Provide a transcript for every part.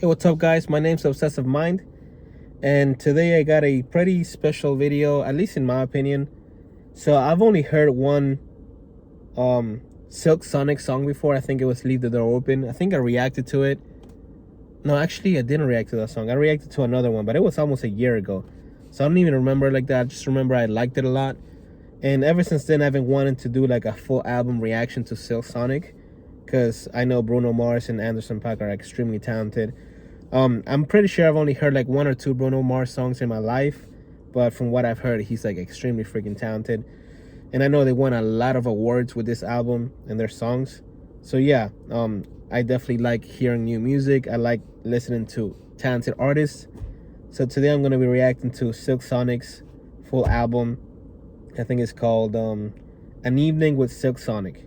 Hey, what's up, guys? My name's Obsessive Mind, and today I got a pretty special video, at least in my opinion. So I've only heard one Silk Sonic song before. I think it was "Leave the Door Open." I think I reacted to it. No, actually, I didn't react to that song. I reacted to another one, but it was almost a year ago, so I don't even remember like that. I just remember I liked it a lot, and ever since then, I've been wanting to do like a full album reaction to Silk Sonic, because I know Bruno Mars and Paak are extremely talented. I'm pretty sure I've only heard like one or two Bruno Mars songs in my life, but from what I've heard, he's like extremely freaking talented. And I know they won a lot of awards with this album and their songs. So yeah, I definitely like hearing new music. I like listening to talented artists. So today I'm going to be reacting to Silk Sonic's full album. I think it's called An Evening with Silk Sonic.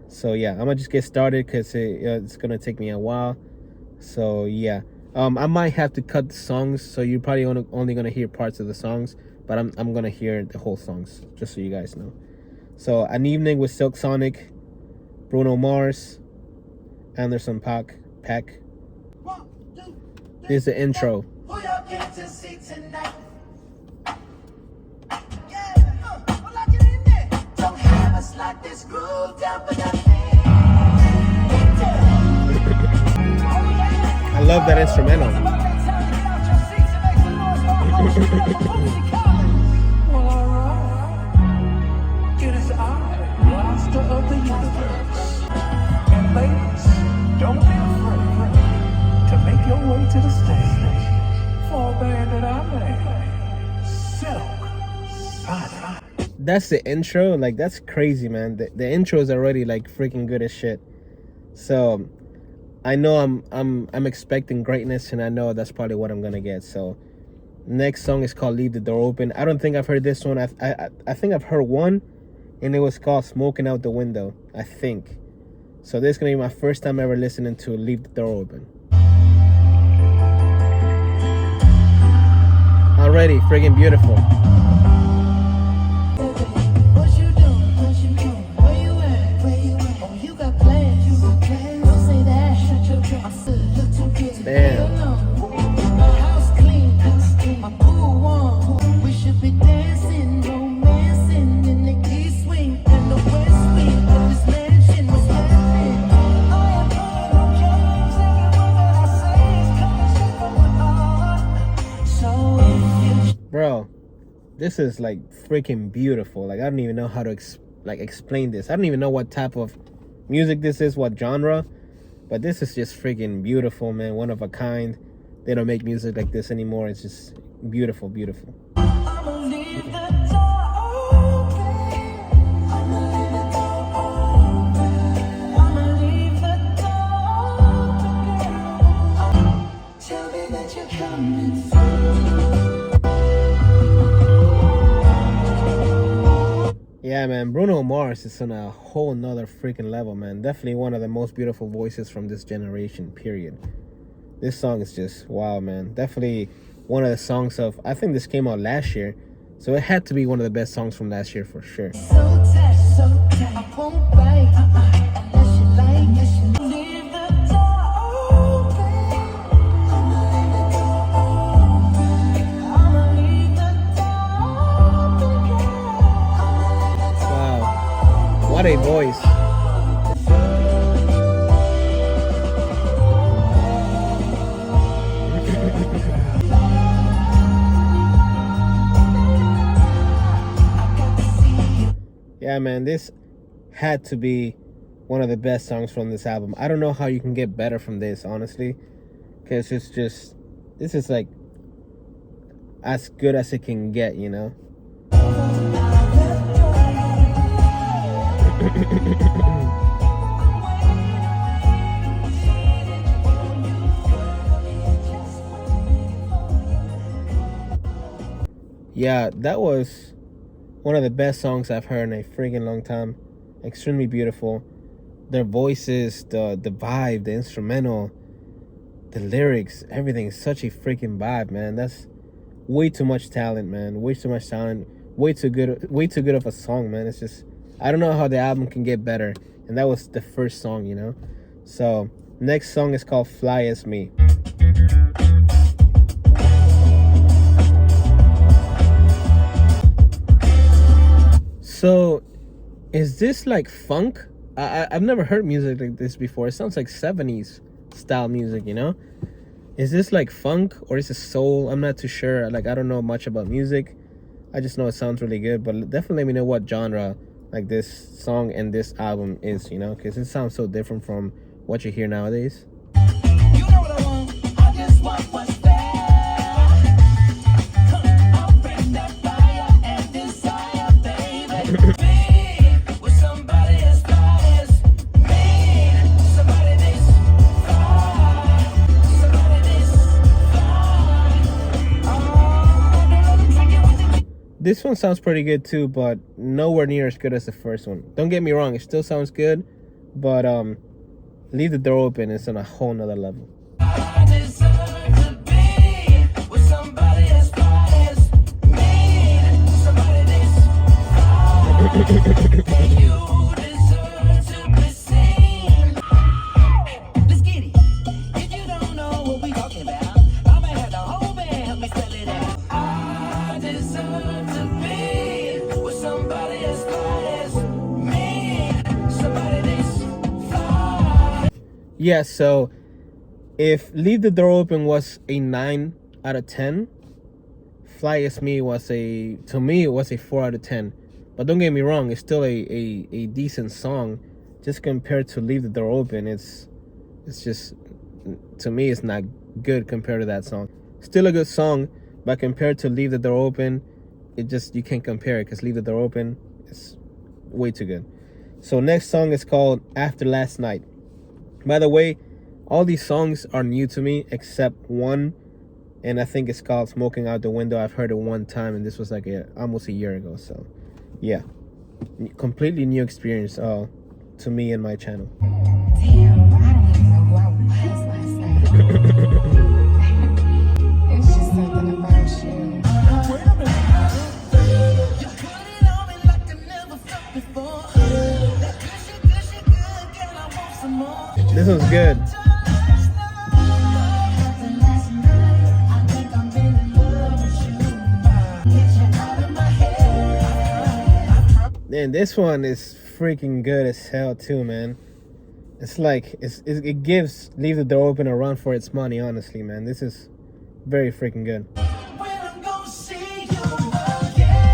So yeah, I'm going to just get started because it's going to take me a while. So yeah. I might have to cut the songs, so you're probably only gonna hear parts of the songs, but I'm gonna hear the whole songs, just so you guys know. So, An Evening with Silk Sonic, Bruno Mars, Paak. Here's the intro. I love that instrumental. It is I, master of the universe. And ladies, don't be afraid to make your way to the stage for a band that I made, Silk Sonic. That's the intro. Like, that's crazy, man. The intro is already like freaking good as shit. So I know I'm expecting greatness, and I know that's probably what I'm gonna get. So next song is called Leave the Door Open. I don't think I've heard this one. I think I've heard one, and it was called Smoking Out the Window, I think. So this is gonna be my first time ever listening to Leave the Door Open. Already friggin' beautiful. Bro, this is like freaking beautiful. Like, I don't even know how to explain this. I don't even know what type of music this is, what genre, but this is just freaking beautiful, man. One of a kind. They don't make music like this anymore. It's just beautiful, beautiful. Yeah, man, Bruno Mars is on a whole nother freaking level, man. Definitely one of the most beautiful voices from this generation, period. This song is just wow, man. Definitely one of the songs of, I think this came out last year, so it had to be one of the best songs from last year for sure. What a voice. Yeah, man, this had to be one of the best songs from this album. I don't know how you can get better from this, honestly, because it's just, this is like as good as it can get, you know? Yeah, that was one of the best songs I've heard in a freaking long time. Extremely beautiful. Their voices, the vibe, the instrumental, the lyrics, everything is such a freaking vibe, man. That's way too much talent, man. Way too much talent. Way too good of a song, man. It's just, I don't know how the album can get better. And that was the first song, you know? So, next song is called Fly As Me. So, is this like funk? I've never heard music like this before. It sounds like 70s style music, you know? Is this like funk or is it soul? I'm not too sure. Like, I don't know much about music. I just know it sounds really good. But definitely let me know what genre like this song and this album is, you know? Because it sounds so different from what you hear nowadays. You know what I want? I just want what's there. I'll bring that fire and desire, baby. Be with somebody as fly as me. Somebody this fly. Somebody this fly. Oh, This one sounds pretty good too, but nowhere near as good as the first one. Don't get me wrong, it still sounds good, but Leave the Door Open is on a whole nother level. I deserve to be with somebody as fly as me. Somebody this fly. And you deserve to be seen. Let's get it. If you don't know what we talking about, I'ma have the whole band help me spell it out. I deserve to be with somebody as fly as me. Somebody this fly. Yeah, so if Leave the Door Open was a 9 out of 10, Fly As Me was to me, it was a 4 out of 10. But don't get me wrong, it's still a decent song. Just compared to Leave the Door Open, it's just, to me, it's not good compared to that song. Still a good song, but compared to Leave the Door Open, you can't compare it, because Leave the Door Open is way too good. So next song is called After Last Night. By the way, all these songs are new to me except one, and I think it's called Smoking Out the Window. I've heard it one time, and this was like almost a year ago. So yeah, completely new experience to me and my channel. Damn, I don't even know who I was last night. It's just something about you. You put it on me like I never felt before. That gushy, good, girl, I want some more. This one's good. Man, this one is freaking good as hell too, man. It's like it gives Leave the Door Open a run for its money, honestly, man. This is very freaking good. When I'm gonna see you again.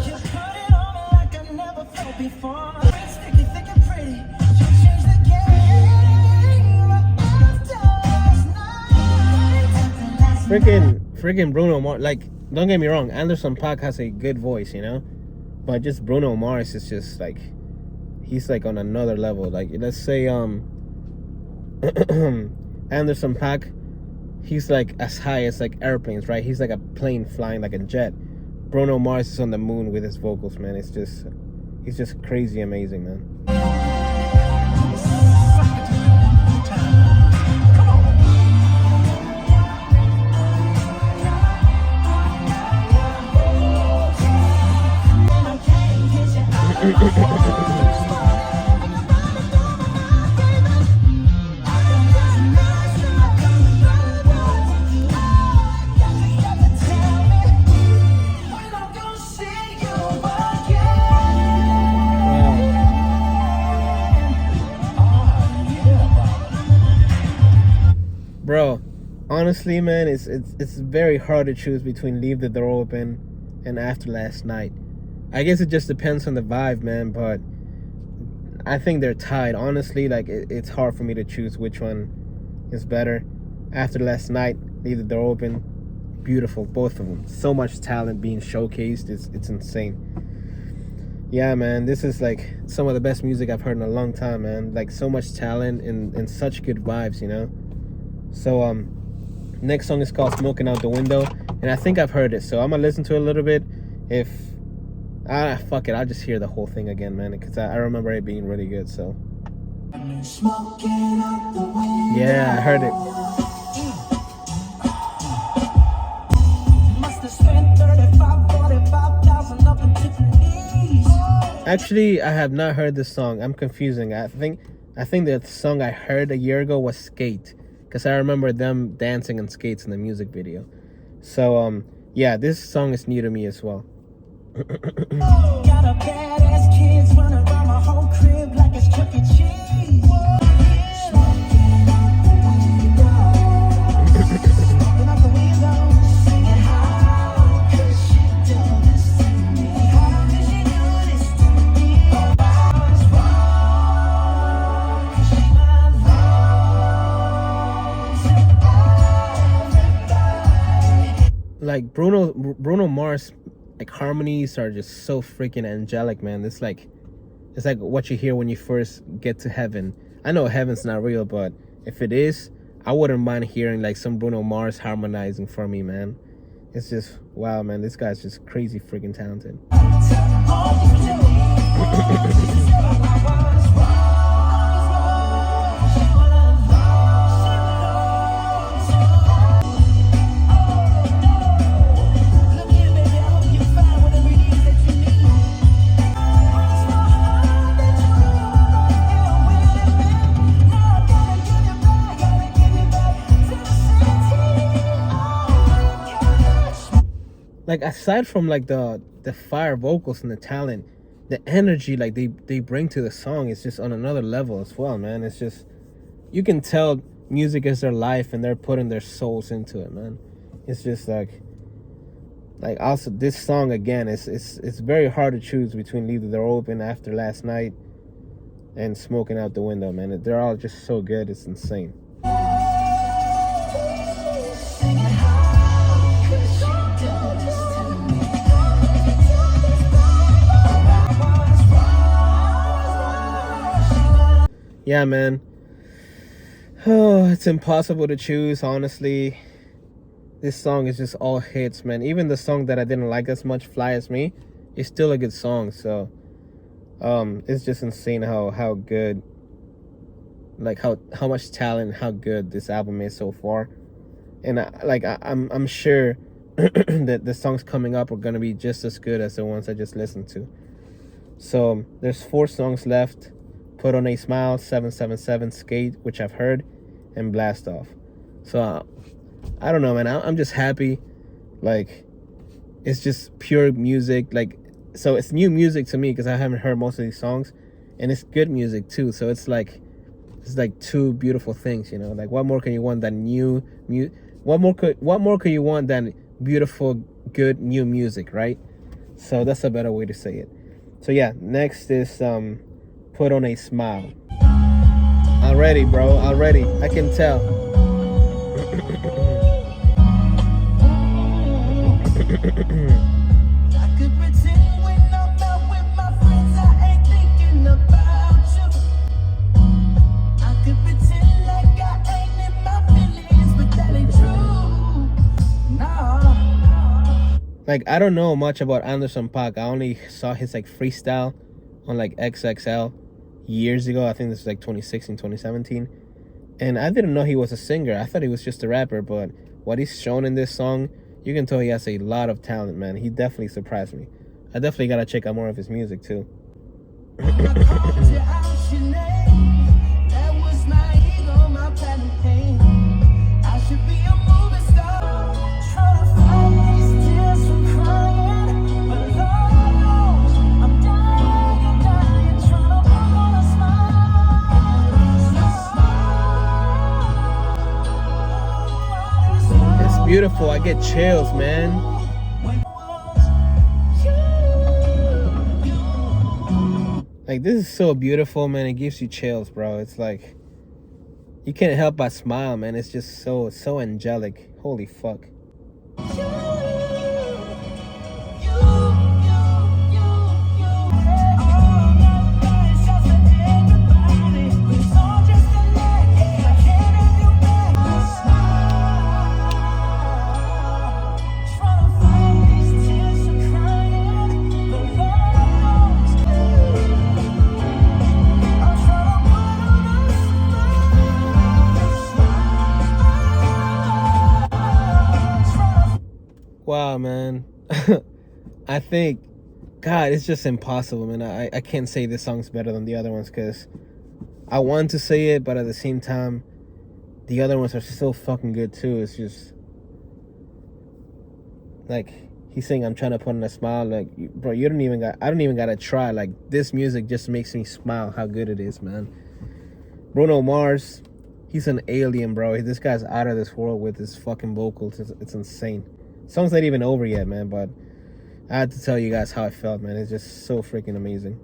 You put it on me like I never felt before. Sticky, thick and pretty. You changed the game after last night. Freaking Bruno Mars. Like, don't get me wrong, Anderson .Paak has a good voice, you know, but just Bruno Mars is just like, he's like on another level. Like, let's say Anderson .Paak, he's like as high as like airplanes, right? He's like a plane flying like a jet. Bruno Mars is on the moon with his vocals, man. He's just crazy amazing, man. Bro, honestly, man, it's very hard to choose between Leave the Door Open and After Last Night. I guess it just depends on the vibe, man, but I think they're tied. Honestly, like, it's hard for me to choose which one is better. After Last Night, Leave the Door Open, beautiful, both of them. So much talent being showcased, it's insane. Yeah, man, this is like some of the best music I've heard in a long time, man. Like, so much talent and such good vibes, you know? So next song is called Smoking Out the Window, and I think I've heard it, so I'm gonna listen to it a little bit. If fuck it, I'll just hear the whole thing again, man, because I remember it being really good. So yeah, I heard it. Must have spent 30 Actually, I have not heard this song. I'm confusing. I think the song I heard a year ago was Skate, because I remember them dancing on skates in the music video. So yeah, this song is new to me as well. Got a badass kids running around my whole crib like it's Chuck E. Cheese. Smoking out the window, singing, how could she do this to me? How could she do this to me? I was wrong, 'cause she my love. Everybody. Like Bruno Mars, like harmonies are just so freaking angelic, man. It's like what you hear when you first get to heaven. I know heaven's not real, but if it is, I wouldn't mind hearing like some Bruno Mars harmonizing for me, man. It's just wow, man. This guy's just crazy freaking talented. Like aside from like the fire vocals and the talent, the energy like they bring to the song is just on another level as well, man. It's just, you can tell music is their life and they're putting their souls into it, man. It's just like also this song again, it's very hard to choose between Leave the Door Open, After Last Night, and Smoking Out the Window, man. They're all just so good, it's insane. Yeah, man. Oh, it's impossible to choose, honestly. This song is just all hits, man. Even the song that I didn't like as much, Fly As Me, is still a good song. So it's just insane how good, like how much talent, how good this album is so far. And I'm sure that the songs coming up are gonna be just as good as the ones I just listened to. So there's 4 songs left: Put On A Smile, 777, Skate, which I've heard, and Blast Off. So I don't know, man. I'm just happy. Like, it's just pure music. Like, so it's new music to me because I haven't heard most of these songs, and it's good music too. So it's like 2 beautiful things, you know. Like, what more can you want than what more could you want than beautiful, good new music, right? So that's a better way to say it. So yeah, next is Put On A Smile. Already, bro. Already. I can tell. I could pretend when I'm out with my friends I ain't thinking about you. I could pretend like I ain't in my feelings, but that ain't true. No. Like, I don't know much about Anderson .Paak. I only saw his like freestyle on like XXL years ago. I think this was like 2016, 2017. And I didn't know he was a singer. I thought he was just a rapper, but what he's shown in this song, you can tell he has a lot of talent, man. He definitely surprised me. I definitely gotta check out more of his music too. Beautiful. I get chills, man. Like, this is so beautiful, man. It gives you chills, bro. It's like you can't help but smile, man. It's just so angelic. Holy fuck. Wow, man. I think God, it's just impossible, man. I can't say this song's better than the other ones because I want to say it, but at the same time, the other ones are so fucking good too. It's just like he's saying, "I'm trying to put on a smile." Like, bro, I don't even gotta try. Like, this music just makes me smile. How good it is, man. Bruno Mars, he's an alien, bro. This guy's out of this world with his fucking vocals. It's insane. Song's not even over yet, man. But I had to tell you guys how I felt, man. It's just so freaking amazing.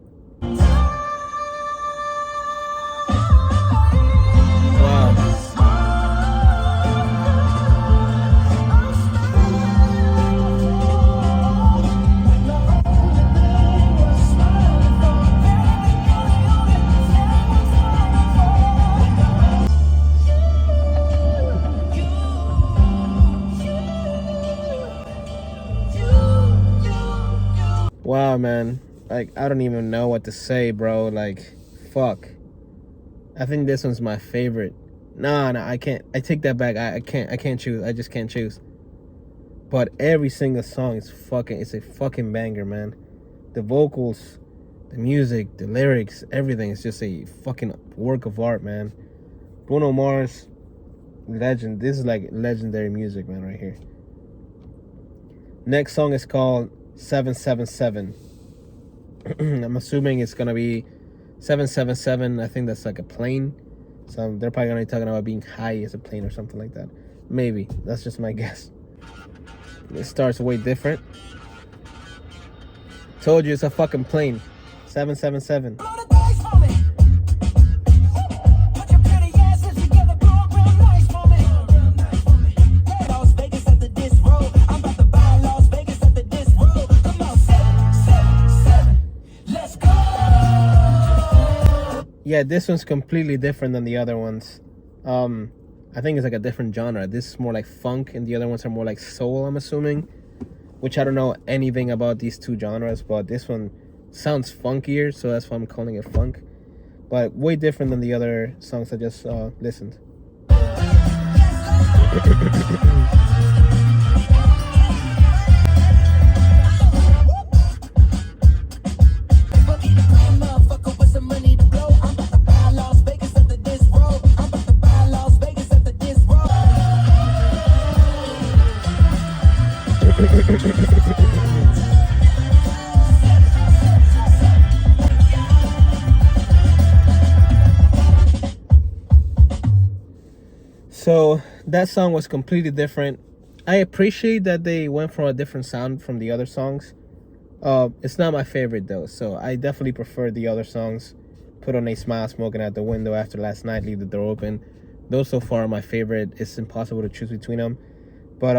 Wow, man. Like, I don't even know what to say, bro. Like, fuck. I think this one's my favorite. No, I can't. I take that back. I can't choose. I just can't choose. But every single song is it's a fucking banger, man. The vocals, the music, the lyrics, everything is just a fucking work of art, man. Bruno Mars, legend. This is like legendary music, man, right here. Next song is called 777. I'm assuming it's gonna be 777. I think that's like a plane. So they're probably gonna be talking about being high as a plane or something like that. Maybe. That's just my guess. It starts way different. Told you it's a fucking plane. 777. Yeah, this one's completely different than the other ones. I think it's like a different genre. This is more like funk, and the other ones are more like soul, I'm assuming. Which I don't know anything about these two genres, but this one sounds funkier, so that's why I'm calling it funk. But way different than the other songs I just listened. So that song was completely different. I appreciate that they went for a different sound from the other songs. It's not my favorite though, so I definitely prefer the other songs. Put on a Smile, Smoking Out the Window, After Last Night, Leave the Door Open. Those so far are my favorite. It's impossible to choose between them. But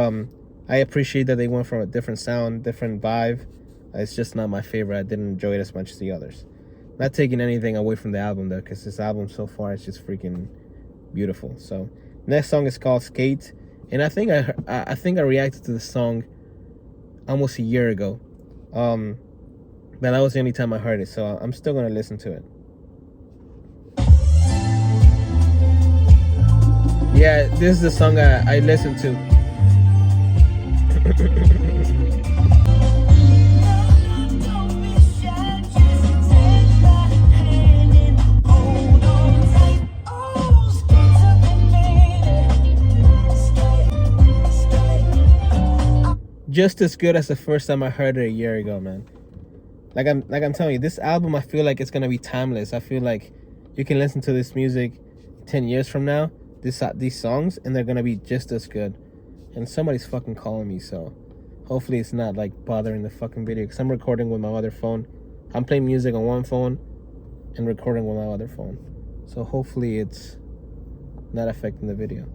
I appreciate that they went for a different sound, different vibe. It's just not my favorite. I didn't enjoy it as much as the others. Not taking anything away from the album though, because this album so far is just freaking beautiful. So next song is called Skate, and I think I reacted to the song almost a year ago. But that was the only time I heard it, so I'm still gonna listen to it. Yeah, this is the song I listened to. Just as good as the first time I heard it a year ago, man. Like I'm telling you, this album, I feel like it's gonna be timeless. I feel like you can listen to this music 10 years from now, these songs, and they're gonna be just as good. And somebody's fucking calling me, so hopefully it's not like bothering the fucking video, because I'm recording with my other phone. I'm playing music on one phone and recording with my other phone, so hopefully it's not affecting the video.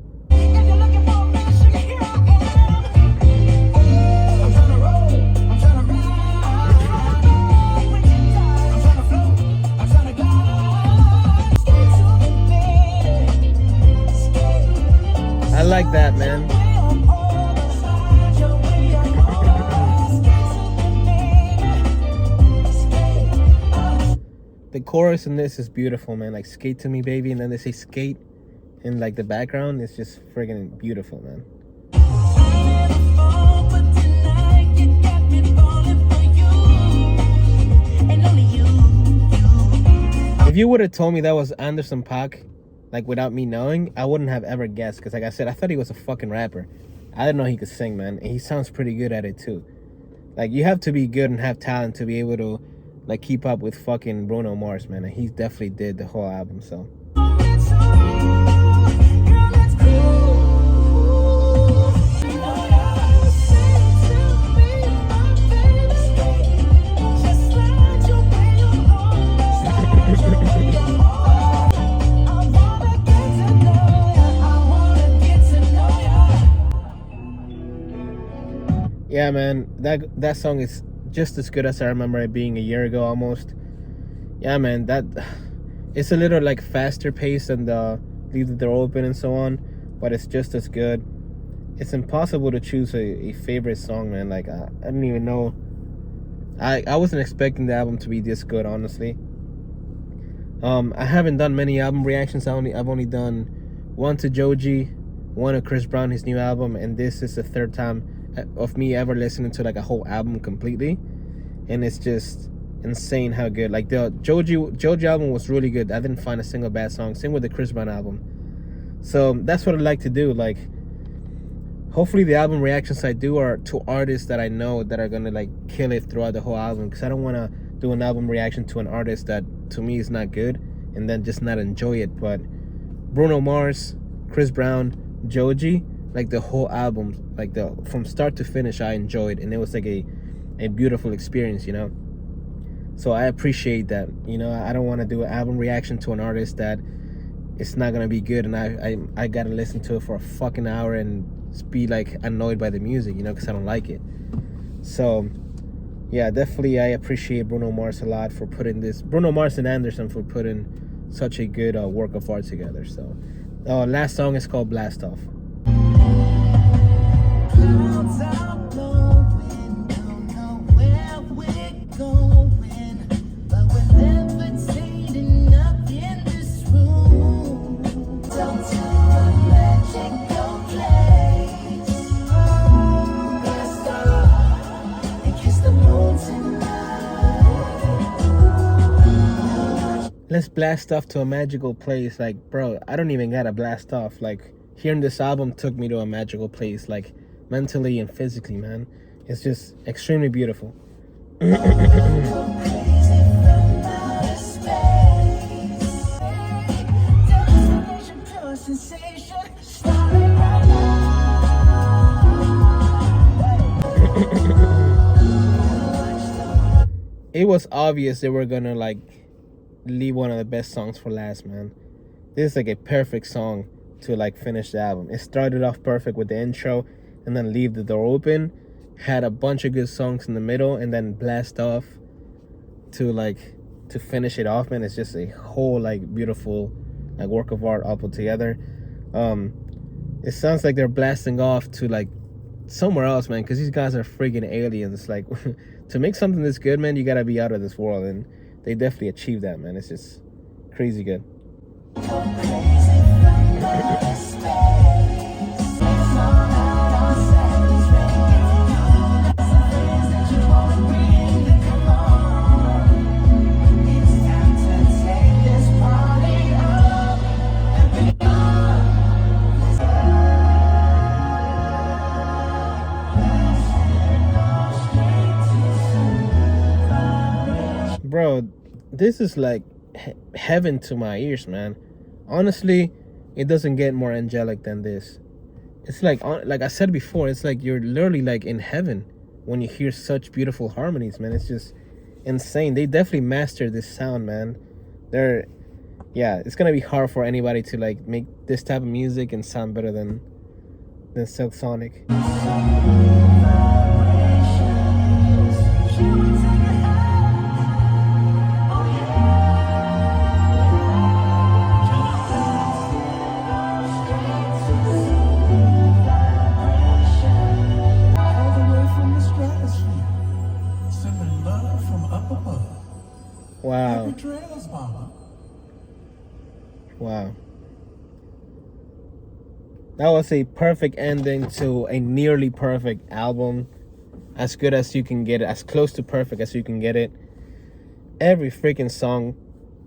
I like that, man. The chorus in this is beautiful, man. Like, skate to me, baby, and then they say skate in like the background. It's just friggin' beautiful, man. you would have told me that was Anderson .Paak, like without me knowing, I wouldn't have ever guessed. Because like I said, I thought he was a fucking rapper. I didn't know he could sing, man. And he sounds pretty good at it too. Like, you have to be good and have talent to be able to like keep up with fucking Bruno Mars, man. And he definitely did the whole album. So yeah, man, that song is just as good as I remember it being a year ago almost. Yeah, man, that it's a little like faster pace than the Leave the Door Open and so on, but it's just as good. It's impossible to choose a favorite song, man. Like I don't even know. I wasn't expecting the album to be this good, honestly. I haven't done many album reactions. I've only done one to Joji, one to Chris Brown, his new album, and this is the third time of me ever listening to like a whole album completely, and it's just insane how good. Like the Joji album was really good. I didn't find a single bad song. Same with the Chris Brown album. So that's what I like to do. Like, hopefully the album reactions I do are to artists that I know that are gonna like kill it throughout the whole album, because I don't want to do an album reaction to an artist that to me is not good and then just not enjoy it. But Bruno Mars, Chris Brown, Joji, like the whole album, like from start to finish, I enjoyed, and it was like a beautiful experience, you know. So I appreciate that, you know. I don't want to do an album reaction to an artist that it's not gonna be good, and I gotta listen to it for a fucking hour and be like annoyed by the music, you know, because I don't like it. So yeah, definitely I appreciate Bruno Mars a lot for putting this, Bruno Mars and Anderson for putting such a good work of art together. So last song is called Blast Off. Clouds are blowing, don't know where we're going, but we're levitating up in this room. Down to a magical place. Blast off and kiss the moon tonight. Let's blast off to a magical place. Like, bro, I don't even gotta blast off. Like, hearing this album took me to a magical place, like mentally and physically, man. It's just extremely beautiful. It was obvious they were gonna like leave one of the best songs for last, man. This is like a perfect song to like finish the album. It started off perfect with the intro, and then Leave the Door Open, had a bunch of good songs in the middle, and then Blast Off to finish it off, man. It's just a whole like beautiful like work of art all put together. It sounds like they're blasting off to like somewhere else, man, because these guys are freaking aliens. Like, to make something this good, man, you gotta be out of this world, and they definitely achieved that, man. It's just crazy good. Bro, this is like heaven to my ears, man. Honestly, it doesn't get more angelic than this. It's like I said before, it's like you're literally like in heaven when you hear such beautiful harmonies, man. It's just insane. They definitely mastered this sound, man. It's gonna be hard for anybody to like make this type of music and sound better than Silk Sonic. Wow. Wow. That was a perfect ending to a nearly perfect album. As good as you can get it. As close to perfect as you can get it. Every freaking song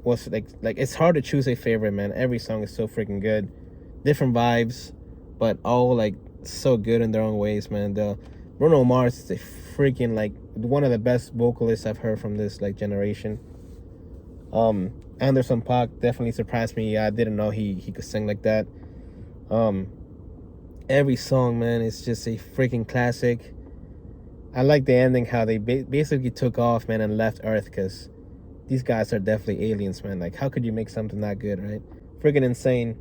was like it's hard to choose a favorite, man. Every song is so freaking good, different vibes, but all like so good in their own ways, man. The Bruno Mars is a freaking like one of the best vocalists I've heard from this like generation. Anderson .Paak definitely surprised me. I didn't know he could sing like that. Every song, man, is just a freaking classic. I like the ending, how they basically took off, man, and left Earth, because these guys are definitely aliens, man. Like, how could you make something that good, right? Freaking insane.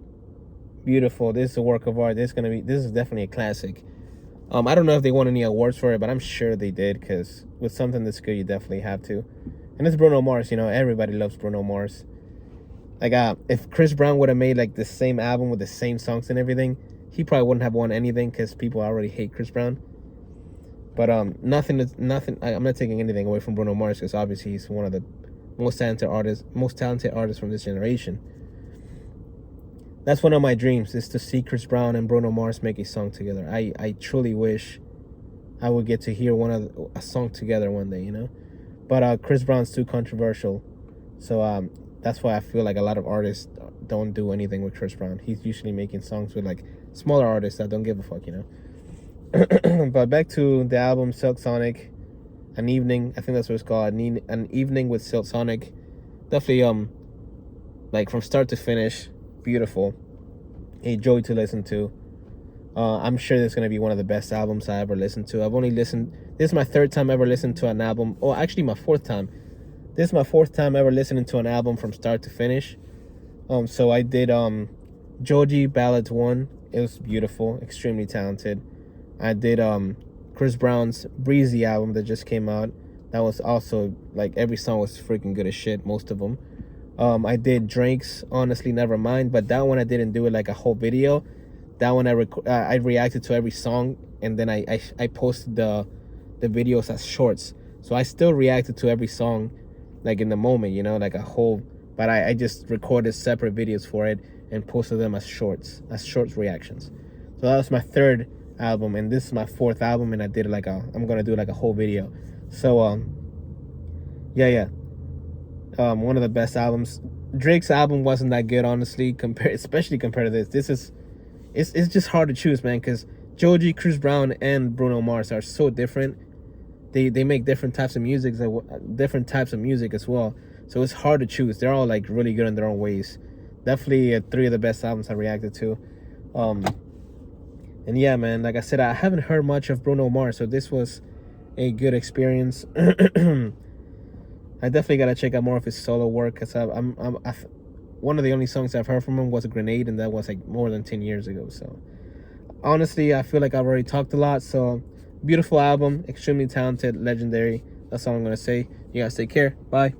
Beautiful. This is a work of art. This is definitely a classic. I don't know if they won any awards for it, but I'm sure they did, because with something this good, you definitely have to. And it's Bruno Mars, you know, everybody loves Bruno Mars. Like, if Chris Brown would have made like the same album with the same songs and everything, he probably wouldn't have won anything, because people already hate Chris Brown. But nothing. I'm not taking anything away from Bruno Mars, because obviously he's one of the most talented artists from this generation. That's one of my dreams, is to see Chris Brown and Bruno Mars make a song together. I truly wish I would get to hear a song together one day, you know. But Chris Brown's too controversial, so that's why I feel like a lot of artists don't do anything with Chris Brown. He's usually making songs with like smaller artists that don't give a fuck, you know. But back to the album, Silk Sonic, An Evening. I think that's what it's called. An Evening with Silk Sonic. Definitely like from start to finish, beautiful. A joy to listen to. I'm sure this is gonna be one of the best albums I ever listened to. This is my third time ever listening to an album. Oh, actually my fourth time. This is my fourth time ever listening to an album from start to finish. So I did Joji Ballads 1. It was beautiful, extremely talented. I did Chris Brown's Breezy album that just came out. That was also, like, every song was freaking good as shit, most of them. I did Drake's Honestly Nevermind, but that one I didn't do it like a whole video. That one I reacted to every song, and then I posted the videos as shorts. So I still reacted to every song, like in the moment, you know, like a whole, but I just recorded separate videos for it and posted them as short reactions. So that was my third album, and this is my fourth album, and I did like I'm gonna do like a whole video. So yeah. One of the best albums. Drake's album wasn't that good, honestly, especially compared to this. It's just hard to choose, man, because Joji, Chris Brown, and Bruno Mars are so different. They make different types of music as well. So it's hard to choose. They're all like really good in their own ways. Definitely three of the best albums I reacted to. And yeah, man, like I said, I haven't heard much of Bruno Mars, so this was a good experience. I definitely gotta check out more of his solo work, because one of the only songs I've heard from him was Grenade, and that was like more than 10 years ago. So honestly, I feel like I've already talked a lot. So beautiful album, extremely talented, legendary. That's all I'm gonna say. You guys take care. Bye.